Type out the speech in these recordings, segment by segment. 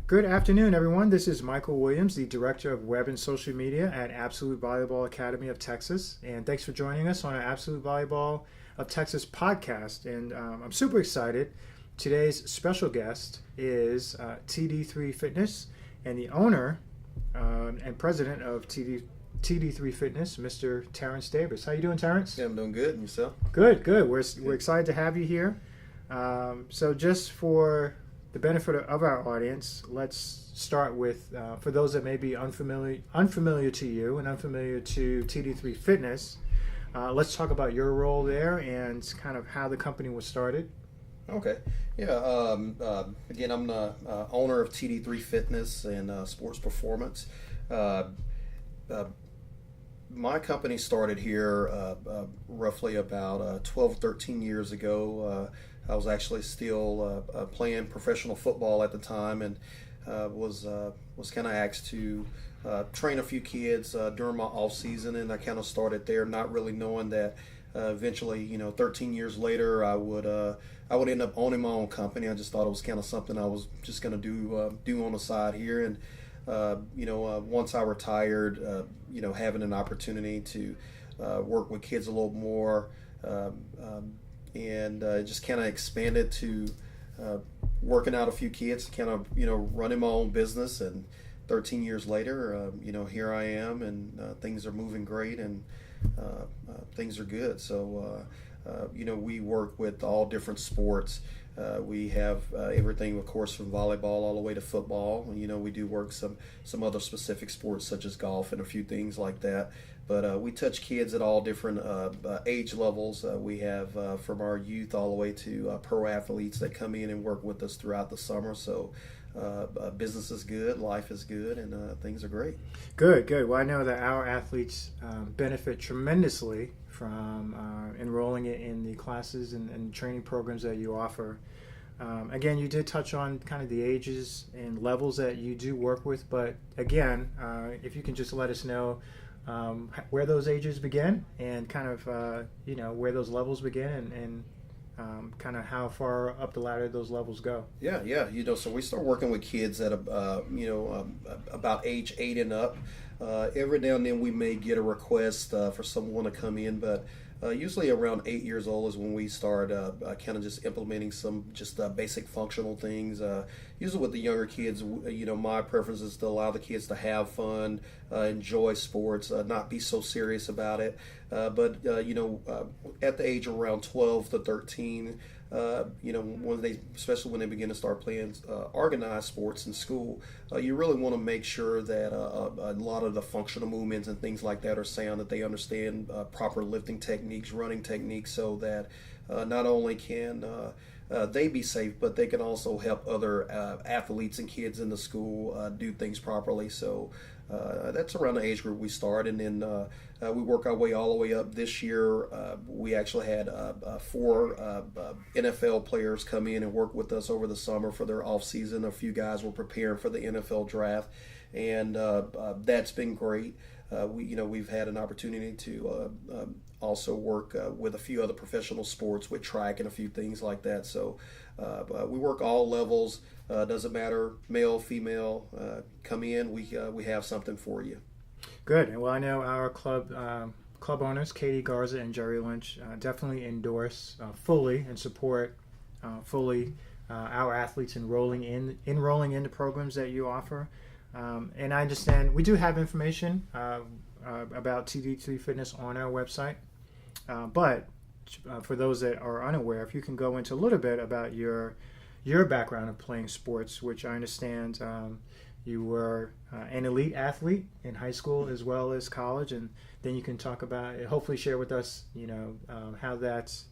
Good afternoon, everyone. This is Michael Williams, the Director of Web and Social Media at Absolute Volleyball Academy of Texas. And thanks for joining us on our Absolute Volleyball of Texas podcast. And I'm super excited. Today's special guest is TD3 Fitness and the owner and president of TD3 Fitness, Mr. Terrence Davis. How you doing, Terrence? Yeah, I'm doing good. And yourself? Good. We're excited to have you here. So just for the benefit of our audience, let's start with, for those that may be unfamiliar to you and unfamiliar to TD3 Fitness, let's talk about your role there and kind of how the company was started. Okay. Yeah. Again, I'm the owner of TD3 Fitness and Sports Performance. My company started here roughly about 12, 13 years ago. I was actually still playing professional football at the time, and was kind of asked to train a few kids during my off season, and I kind of started there, not really knowing that eventually, 13 years later, I would end up owning my own company. I just thought it was kind of something I was just going to do on the side here, and once I retired, having an opportunity to work with kids a little more. And just kind of expanded to working out a few kids, kind of running my own business. And 13 years later, here I am, and things are moving great, and things are good. So we work with all different sports. We have everything, of course, from volleyball all the way to football. We do work some other specific sports such as golf and a few things like that. But we touch kids at all different age levels. We have from our youth all the way to pro athletes that come in and work with us throughout the summer. So business is good, life is good, and things are great. Good. Well, I know that our athletes benefit tremendously from enrolling in the classes and training programs that you offer. Again, you did touch on kind of the ages and levels that you do work with, but again, if you can just let us know where those ages begin and kind of where those levels begin and kind of how far up the ladder those levels go. Yeah. So we start working with kids at about age 8 and up. Every now and then we may get a request for someone to come in, but usually around 8 years old is when we start kind of just implementing some just basic functional things. Usually with the younger kids, my preference is to allow the kids to have fun, enjoy sports, not be so serious about it. But at the age of around 12 to 13, especially when they begin to start playing organized sports in school, you really want to make sure that a lot of the functional movements and things like that are sound, that they understand proper lifting techniques, running techniques, so that not only can they be safe, but they can also help other athletes and kids in the school do things properly. So that's around the age group we start, and then we work our way all the way up. This year, we actually had 4 NFL players come in and work with us over the summer for their off season. A few guys were preparing for the NFL draft, and that's been great. We've had an opportunity to also work with a few other professional sports with track and a few things like that. So we work all levels. Doesn't matter, male, female. Come in. We have something for you. Good. Well, I know our club owners, Katie Garza and Jerry Lynch, definitely endorse fully and support fully our athletes enrolling into programs that you offer. And I understand we do have information about TD3 Fitness on our website, but for those that are unaware, if you can go into a little bit about your background of playing sports, which I understand you were an elite athlete in high school as well as college, and then you can talk about it, hopefully share with us, how that's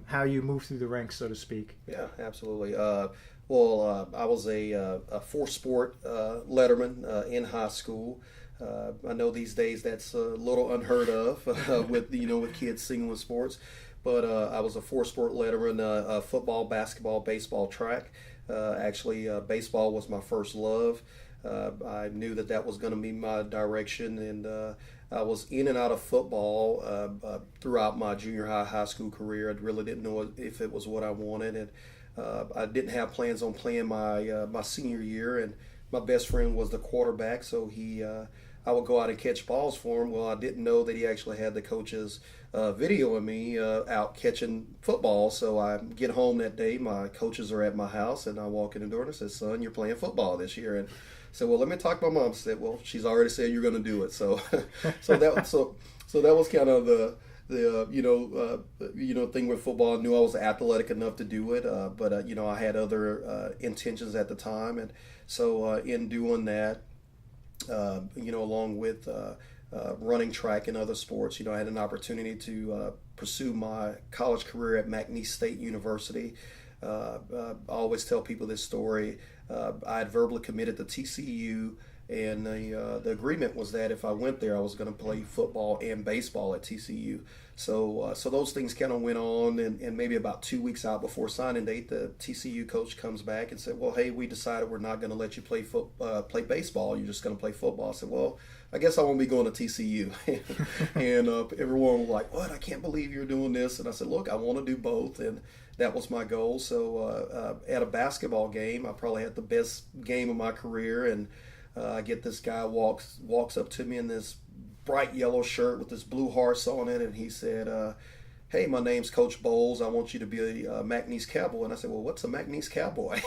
how you move through the ranks, so to speak. Yeah, absolutely. I was a 4-sport letterman in high school. I know these days that's a little unheard of with kids singing with sports, but I was a 4-sport letterman: football, basketball, baseball, track. Actually, baseball was my first love. I knew that was going to be my direction, and I was in and out of football throughout my junior high school career. I really didn't know if it was what I wanted, and I didn't have plans on playing my senior year, and my best friend was the quarterback, so I would go out and catch balls for him. Well, I didn't know that he actually had the coach's video of me out catching football. So I get home that day, my coaches are at my house, and I walk in the door and I said, "Son, you're playing football this year." And I said, "Well, let me talk to my mom." I said, "Well, she's already said you're going to do it." So, so that was kind of the thing with football. I knew I was athletic enough to do it, but I had other intentions at the time, and so in doing that, along with running track and other sports, I had an opportunity to pursue my college career at McNeese State University. I always tell people this story. I had verbally committed to TCU, and the agreement was that if I went there, I was going to play football and baseball at TCU. So those things kind of went on, and maybe about 2 weeks out before signing date, the TCU coach comes back and said, "Well, hey, we decided we're not going to let you play baseball. You're just going to play football." I said, "Well, I guess I won't be going to TCU." And everyone was like, "What? I can't believe you're doing this." And I said, "Look, I want to do both," and that was my goal. So at a basketball game, I probably had the best game of my career, and I get this guy walks up to me in this bright yellow shirt with this blue hearts on it, and he said, "Hey, my name's Coach Bowles. I want you to be a McNeese Cowboy." And I said, "Well, what's a McNeese Cowboy?"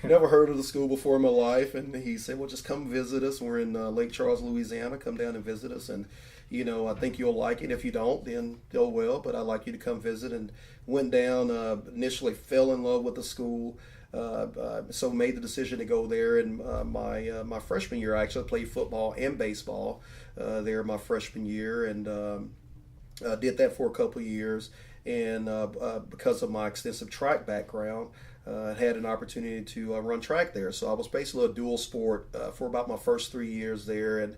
Never heard of the school before in my life. And he said, "Well, just come visit us. We're in Lake Charles, Louisiana. Come down and visit us, and I think you'll like it. If you don't, then oh well, but I'd like you to come visit." And went down, initially fell in love with the school. So made the decision to go there. And my freshman year, I actually played football and baseball there my freshman year, and did that for a couple of years. And because of my extensive track background, had an opportunity to run track there. So I was basically a dual sport for about my first 3 years there. And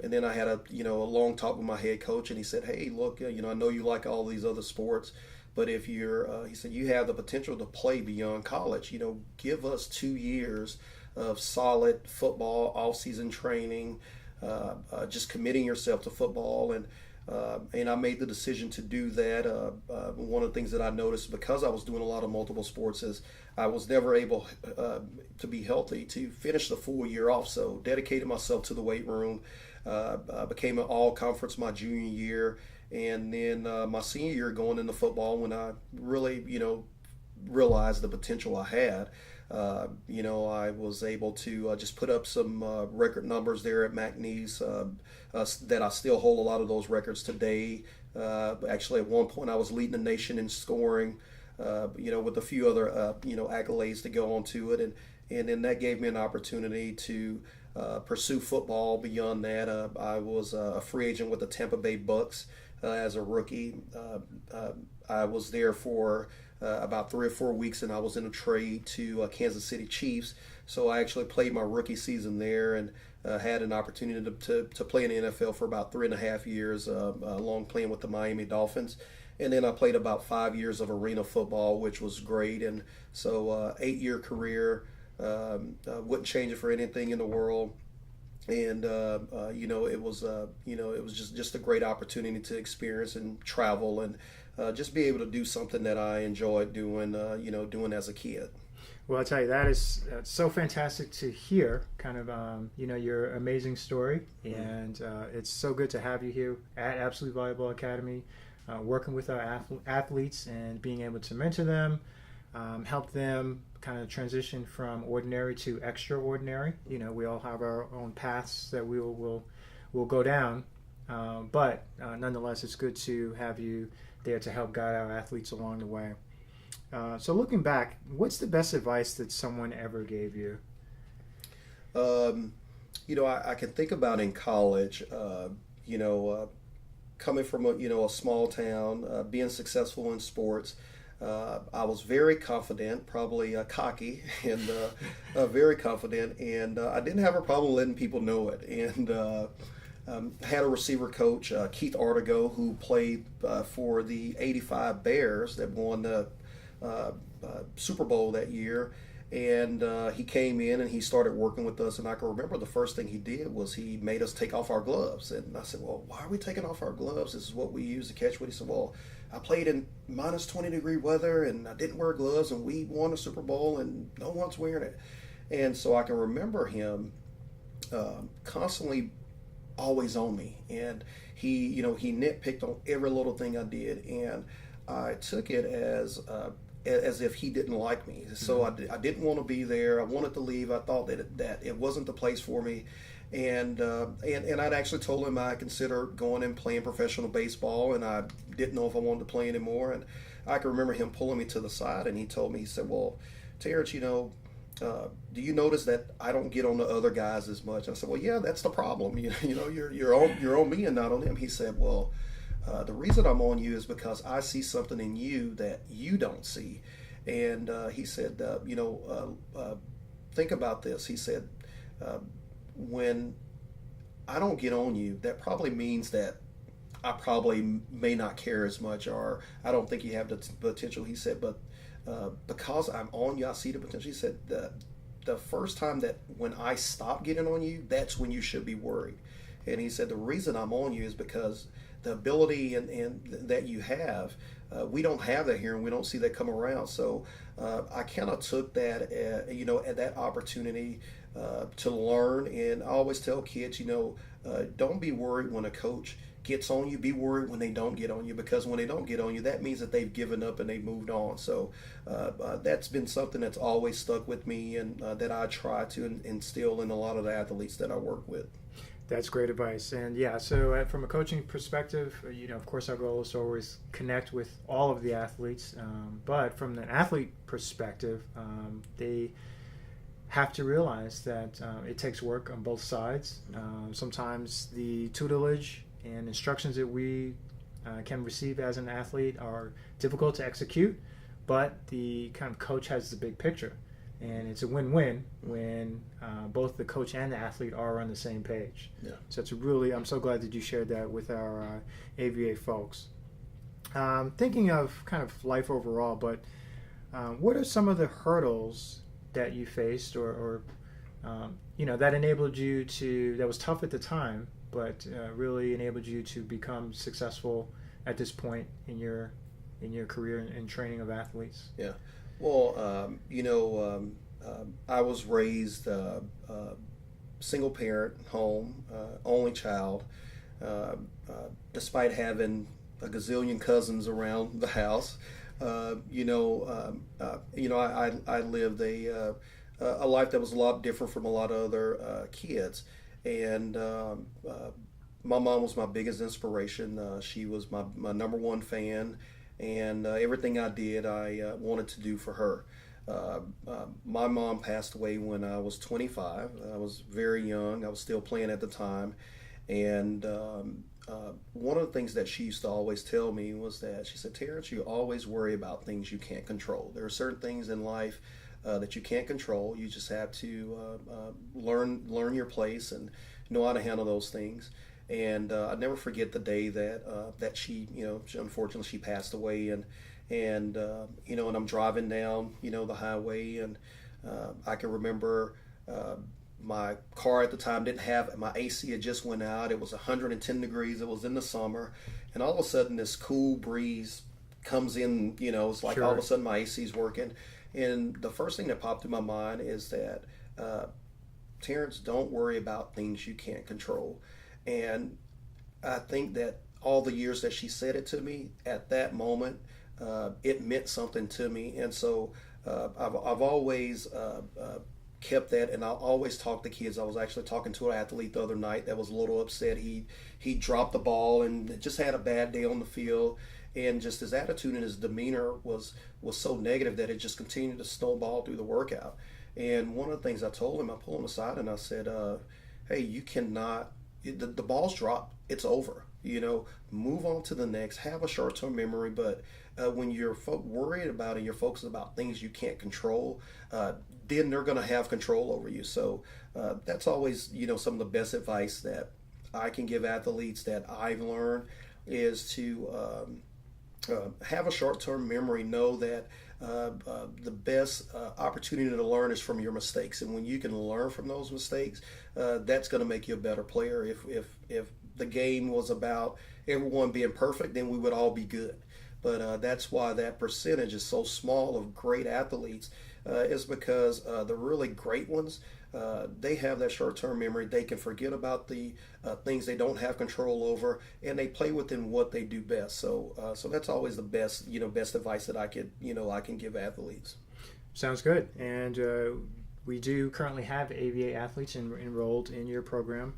then I had a long talk with my head coach, and he said, "Hey, look, I know you like all these other sports, but if he said, you have the potential to play beyond college. Give us 2 years of solid football, off-season training, just committing yourself to football." And I made the decision to do that. One of the things that I noticed, because I was doing a lot of multiple sports, is I was never able to be healthy to finish the full year off. So dedicated myself to the weight room, became an all-conference my junior year. And then my senior year going into football, when I really, realized the potential I had, I was able to just put up some record numbers there at McNeese that I still hold a lot of those records today. Actually, at one point, I was leading the nation in scoring, with a few other, accolades to go on to it. And then that gave me an opportunity to pursue football beyond that. I was a free agent with the Tampa Bay Bucks. As a rookie, I was there for about 3 or 4 weeks, and I was in a trade to Kansas City Chiefs. So I actually played my rookie season there, and had an opportunity to play in the NFL for about 3.5 years, along playing with the Miami Dolphins. And then I played about 5 years of arena football, which was great. And so 8-year career, wouldn't change it for anything in the world. And it was just a great opportunity to experience and travel, and just be able to do something that I enjoyed doing as a kid. Well, I'll tell you, that is so fantastic to hear, kind of, your amazing story. And it's so good to have you here at Absolute Volleyball Academy, working with our athletes and being able to mentor them, help them kind of transition from ordinary to extraordinary. We all have our own paths that we'll go down, but nonetheless, it's good to have you there to help guide our athletes along the way. So looking back, what's the best advice that someone ever gave you? I can think about in college, coming from a small town, being successful in sports. I was very confident, probably cocky, and very confident, and I didn't have a problem letting people know it. And had a receiver coach, Keith Artigo, who played for the '85 Bears that won the Super Bowl that year. And he came in and he started working with us. And I can remember the first thing he did was he made us take off our gloves. And I said, well, why are we taking off our gloves? This is what we use to catch wood. He said, well, I played in minus 20-degree weather and I didn't wear gloves and we won a Super Bowl and no one's wearing it. And so I can remember him constantly always on me. And he nitpicked on every little thing I did. And I took it as if he didn't like me. So I didn't want to be there. I wanted to leave. I thought that it wasn't the place for me. And I'd actually told him I considered going and playing professional baseball, and I didn't know if I wanted to play anymore. And I can remember him pulling me to the side, and he told me, he said, well, Terrence, do you notice that I don't get on the other guys as much? I said, well, yeah, that's the problem. You're on me and not on them. He said, well, the reason I'm on you is because I see something in you that you don't see. And he said, think about this. He said, when I don't get on you, that probably means that I probably may not care as much, or I don't think you have the potential. He said, but because I'm on you, I see the potential. He said, the first time that when I stop getting on you, that's when you should be worried. And he said, the reason I'm on you is because the ability and that you have, we don't have that here, and we don't see that come around. So I kind of took that, at that opportunity to learn. And I always tell kids, don't be worried when a coach gets on you. Be worried when they don't get on you, because when they don't get on you, that means that they've given up and they've moved on. So that's been something that's always stuck with me, and that I try to instill in a lot of the athletes that I work with. That's great advice. And yeah, so from a coaching perspective, of course our goal is to always connect with all of the athletes. But from an athlete perspective, they have to realize that it takes work on both sides. Sometimes the tutelage and instructions that we can receive as an athlete are difficult to execute, but the kind of coach has the big picture. And it's a win-win when both the coach and the athlete are on the same page. Yeah. So I'm so glad that you shared that with our AVA folks. Thinking of kind of life overall, but what are some of the hurdles that you faced or that enabled you that was tough at the time, but really enabled you to become successful at this point in your career and training of athletes? Yeah. Well, I was raised single parent home, only child. Despite having a gazillion cousins around the house, I lived a life that was a lot different from a lot of other kids. And my mom was my biggest inspiration. She was my number one fan. And everything I did, I wanted to do for her. My mom passed away when I was 25. I was very young. I was still playing at the time. And one of the things that she used to always tell me was that she said, Terrence, you always worry about things you can't control. There are certain things in life that you can't control. You just have to learn your place and know how to handle those things. And I never forget the day that she unfortunately she passed away, and I'm driving down the highway, and I can remember my car at the time didn't have my AC had just went out. It was 110 degrees. It was in the summer, and all of a sudden this cool breeze comes in. It's like Sure. all of a sudden my AC's working, and the first thing that popped in my mind is that Terrence, don't worry about things you can't control. And I think that all the years that she said it to me, at that moment, it meant something to me. And so I've always kept that, and I'll always talk to kids. I was actually talking to an athlete the other night that was a little upset. He dropped the ball and just had a bad day on the field. And just his attitude and his demeanor was so negative that it just continued to snowball through the workout. And one of the things I told him, I pulled him aside and I said, hey, you cannot... The ball's dropped. It's over. Move on to the next. Have a short-term memory, but when you're worried about and you're focused about things you can't control, then they're going to have control over you. So that's always, some of the best advice that I can give athletes that I've learned is to have a short-term memory. Know that the best opportunity to learn is from your mistakes. And when you can learn from those mistakes, that's going to make you a better player. If the game was about everyone being perfect, then we would all be good. But that's why that percentage is so small of great athletes, is because the really great ones, they have that short-term memory. They can forget about the things they don't have control over, and they play within what they do best. So that's always the best advice that I can give athletes. Sounds good. And we do currently have AVA athletes enrolled in your program,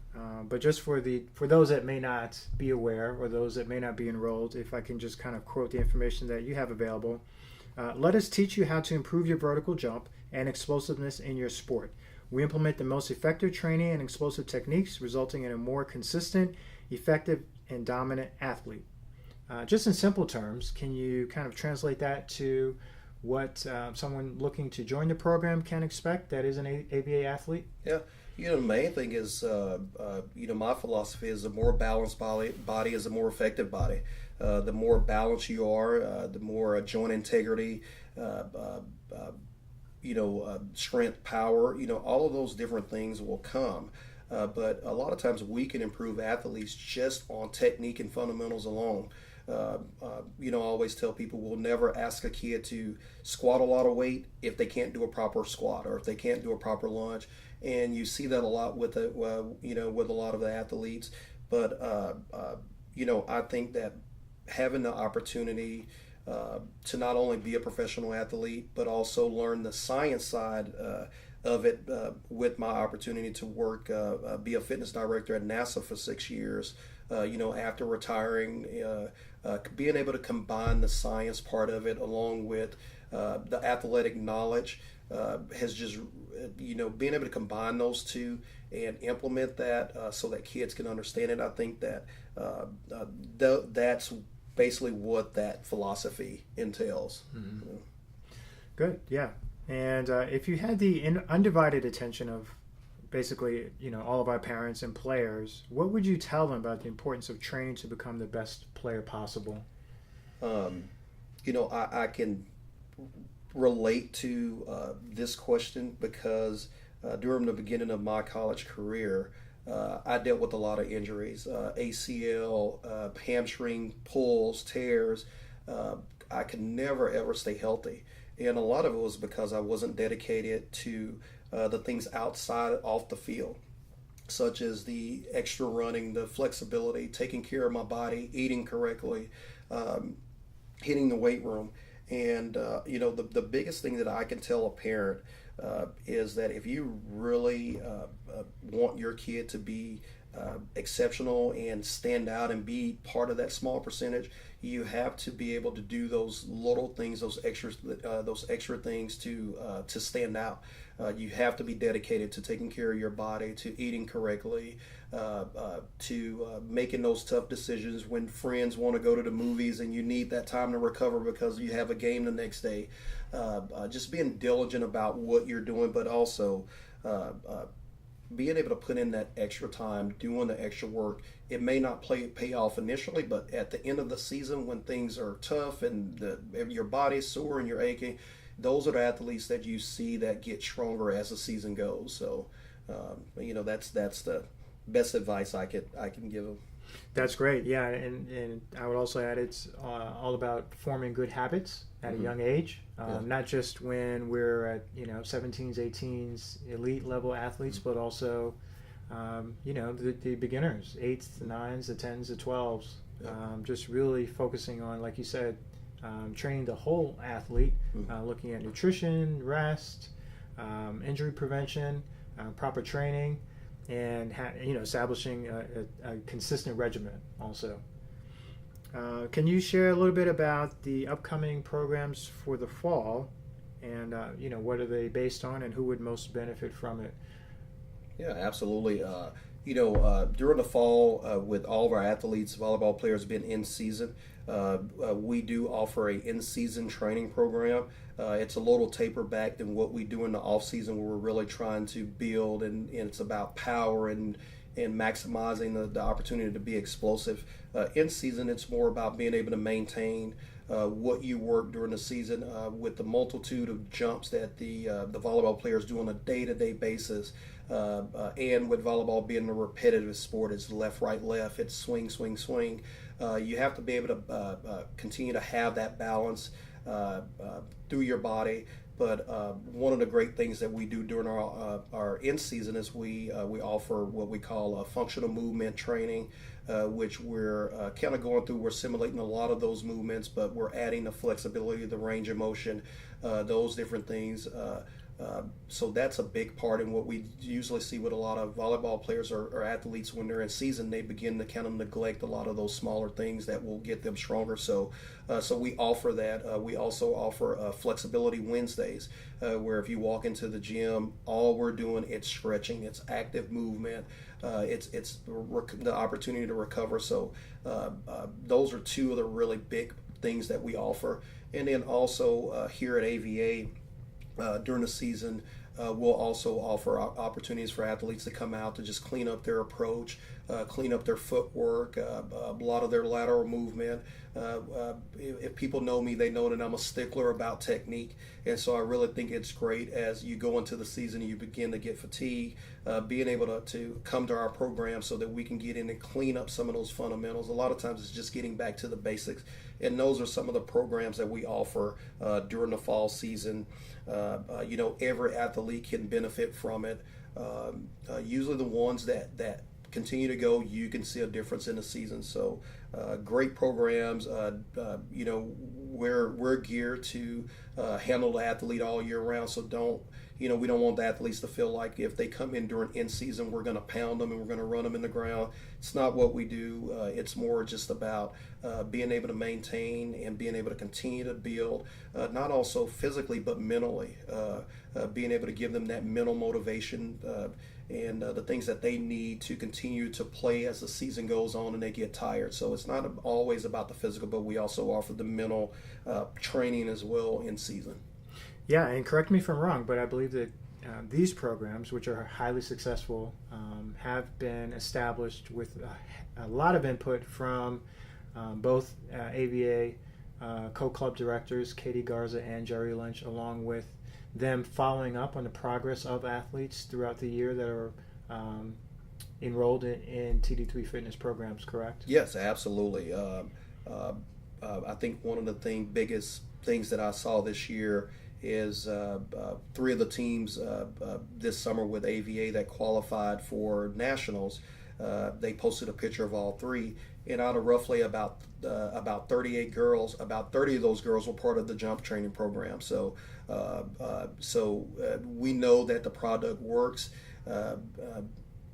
but just for those that may not be aware, or those that may not be enrolled, if I can just kind of quote the information that you have available. Let us teach you how to improve your vertical jump and explosiveness in your sport. We implement the most effective training and explosive techniques, resulting in a more consistent, effective, and dominant athlete. Just in simple terms, can you kind of translate that to what someone looking to join the program can expect that is an AVA athlete? Yeah. The main thing is, my philosophy is the more balanced body is a more effective body. The more balanced you are, the more joint integrity, strength, power, all of those different things will come. But a lot of times we can improve athletes just on technique and fundamentals alone. I always tell people we'll never ask a kid to squat a lot of weight if they can't do a proper squat or if they can't do a proper lunge. And you see that a lot with with a lot of the athletes. But I think that having the opportunity to not only be a professional athlete, but also learn the science side of it with my opportunity to work, be a fitness director at NASA for 6 years, after retiring, being able to combine the science part of it along with the athletic knowledge has just, being able to combine those two and implement that so that kids can understand it. I think that that's basically what that philosophy entails. Mm-hmm. Good, yeah. And if you had the undivided attention of basically, all of our parents and players, what would you tell them about the importance of training to become the best player possible? I can relate to this question because during the beginning of my college career, I dealt with a lot of injuries, ACL, hamstring pulls, tears. I could never, ever stay healthy. And a lot of it was because I wasn't dedicated to the things off the field, such as the extra running, the flexibility, taking care of my body, eating correctly, hitting the weight room. And, the biggest thing that I can tell a parent is that if you really want your kid to be exceptional and stand out and be part of that small percentage, you have to be able to do those little things, those extra things to stand out. You have to be dedicated to taking care of your body, to eating correctly, to making those tough decisions when friends want to go to the movies and you need that time to recover because you have a game the next day. Just being diligent about what you're doing, but also being able to put in that extra time, doing the extra work. It may not pay off initially, but at the end of the season when things are tough and your body's sore and you're aching, those are the athletes that you see that get stronger as the season goes. So, that's the best advice I can give them. That's great. Yeah, and I would also add it's all about forming good habits at a young age, not just when we're at 17s, 18s, elite level athletes, but also the beginners, 8s, the 9s, the 10s, the 12s. Just really focusing on, like you said, training the whole athlete, looking at nutrition, rest, injury prevention, proper training, and establishing a consistent regimen also. Can you share a little bit about the upcoming programs for the fall, and what are they based on, and who would most benefit from it? Yeah, absolutely. During the fall, with all of our athletes, volleyball players being in season, we do offer a in-season training program. It's a little taper back than what we do in the off-season, where we're really trying to build, and it's about power and maximizing the opportunity to be explosive. In season, it's more about being able to maintain what you work during the season with the multitude of jumps that the volleyball players do on a day-to-day basis. And with volleyball being a repetitive sport, it's left, right, left, it's swing, swing, swing. You have to be able to continue to have that balance through your body. But one of the great things that we do during our in season is we offer what we call functional movement training, which we're kind of going through. We're simulating a lot of those movements, but we're adding the flexibility, the range of motion, those different things. So that's a big part in what we usually see with a lot of volleyball players or athletes when they're in season. They begin to kind of neglect a lot of those smaller things that will get them stronger. So we offer that. We also offer Flexibility Wednesdays, where if you walk into the gym, all we're doing, it's stretching, it's active movement, it's the opportunity to recover. So those are two of the really big things that we offer. And then also here at AVA, during the season, we'll also offer opportunities for athletes to come out to just clean up their approach, clean up their footwork, a lot of their lateral movement. If people know me, they know that I'm a stickler about technique, and so I really think it's great as you go into the season and you begin to get fatigue, being able to come to our program so that we can get in and clean up some of those fundamentals. A lot of times it's just getting back to the basics, and those are some of the programs that we offer during the fall season. Every athlete can benefit from it. Usually the ones that continue to go, you can see a difference in the season. So great programs. We're geared to handle the athlete all year round. So we don't want the athletes to feel like if they come in during in season, we're going to pound them and we're going to run them in the ground. It's not what we do. It's more just about being able to maintain and being able to continue to build, not also physically but mentally, being able to give them that mental motivation and the things that they need to continue to play as the season goes on and they get tired. So it's not always about the physical, but we also offer the mental training as well in season. Yeah, and correct me if I'm wrong, but I believe that these programs, which are highly successful, have been established with a lot of input from both AVA co-club directors, Katie Garza and Jerry Lynch, along with them following up on the progress of athletes throughout the year that are enrolled in TD3 Fitness programs, correct? Yes, absolutely. I think one of the biggest things that I saw this year is three of the teams this summer with AVA that qualified for nationals. They posted a picture of all three, and out of roughly about 38 girls, about 30 of those girls were part of the jump training program. So we know that the product works.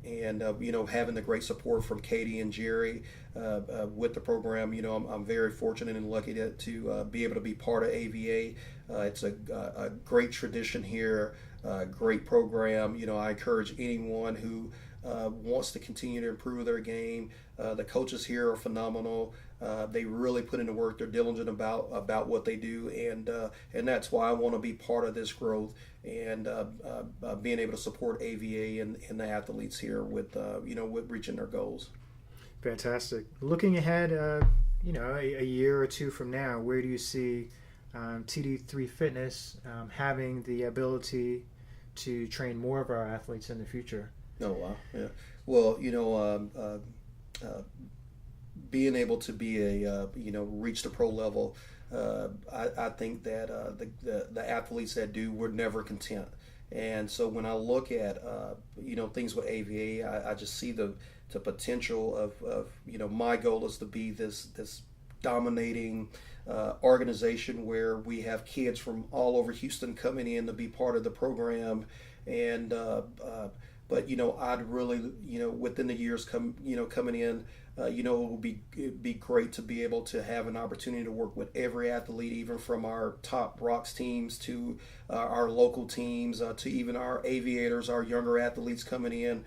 And having the great support from Katie and Jerry with the program, I'm very fortunate and lucky to be able to be part of AVA. It's a great tradition here, great program. I encourage anyone who wants to continue to improve their game. The coaches here are phenomenal. They really put in the work. They're diligent about what they do, and that's why I want to be part of this growth and being able to support AVA and the athletes here with reaching their goals. Fantastic. Looking ahead, a year or two from now, where do you see TD3 Fitness having the ability to train more of our athletes in the future? Oh, wow. Yeah. Well, being able to be reach the pro level, I think that the athletes that do, we're never content. And so when I look at, things with AVA, I just see the potential of my goal is to be this dominating organization where we have kids from all over Houston coming in to be part of the program. And but I'd really within the years coming in, it would be great to be able to have an opportunity to work with every athlete, even from our top Rocks teams to our local teams to even our aviators, our younger athletes coming in.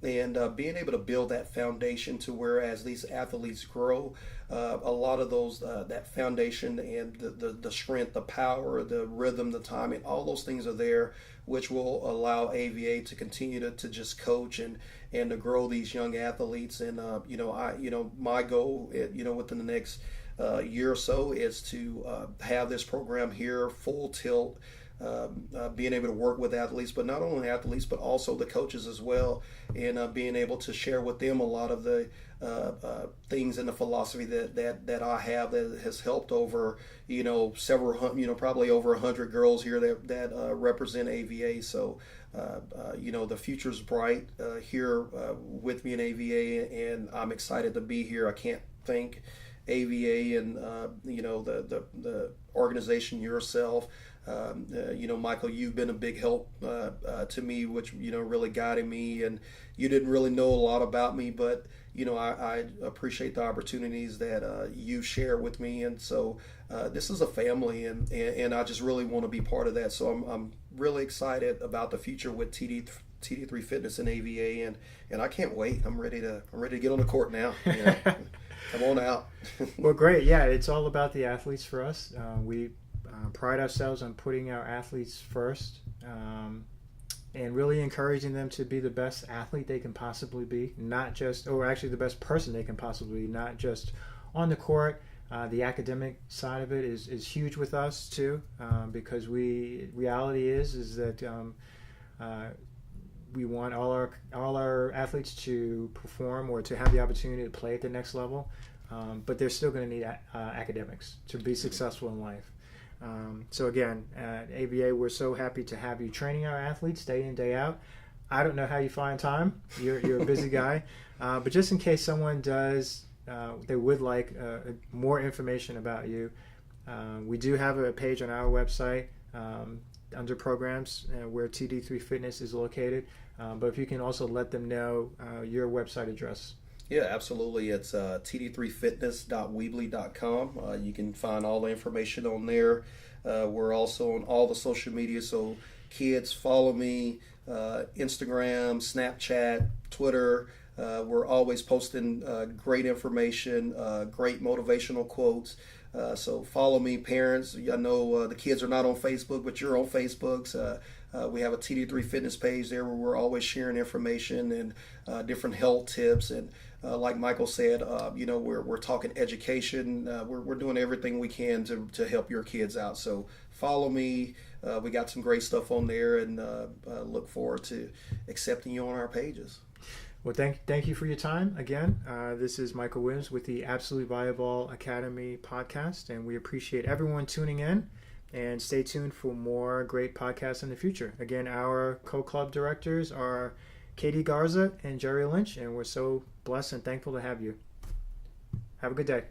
And being able to build that foundation to where as these athletes grow, a lot of those that foundation and the strength, the power, the rhythm, the timing, all those things are there, which will allow AVA to continue to just coach and to grow these young athletes. And my goal, within the next year or so is to have this program here full tilt, being able to work with athletes, but not only athletes, but also the coaches as well, and being able to share with them a lot of the things and the philosophy that I have that has helped over, several hundred, probably over 100 girls here that represent AVA. So, the future's bright here with me in AVA, and I'm excited to be here. I can't thank AVA and the organization yourself. Michael, you've been a big help to me, which really guided me, and you didn't really know a lot about me, but I appreciate the opportunities that you share with me, and so this is a family, and I just really want to be part of that. So I'm really excited about the future with TD3 Fitness and AVA, and I can't wait. I'm ready to get on the court now. Come on out. Well, great. Yeah, it's all about the athletes for us. We pride ourselves on putting our athletes first, and really encouraging them to be the best athlete they can possibly be, actually the best person they can possibly be, not just on the court. The academic side of it is huge with us too, because reality is that we want all our athletes to perform or to have the opportunity to play at the next level, but they're still going to need academics to be successful in life. So again, at AVA, we're so happy to have you training our athletes day in, day out. I don't know how you find time. You're a busy guy, but just in case someone does, they would like more information about you, we do have a page on our website under programs where TD3 Fitness is located. But if you can also let them know your website address. Yeah, absolutely. It's td3fitness.weebly.com. You can find all the information on there. We're also on all the social media, so kids, follow me, Instagram, Snapchat, Twitter. We're always posting great information, great motivational quotes. So follow me, parents. I know the kids are not on Facebook, but you're on Facebook. We have a TD3 Fitness page there where we're always sharing information and different health tips. And like Michael said, we're talking education. We're doing everything we can to help your kids out. So follow me. We got some great stuff on there, and look forward to accepting you on our pages. Well, thank you for your time again. This is Michael Williams with the Absolutely Viable Academy podcast, and we appreciate everyone tuning in. And stay tuned for more great podcasts in the future. Again, our co-club directors are Katie Garza and Jerry Lynch, and we're so blessed and thankful to have you. Have a good day.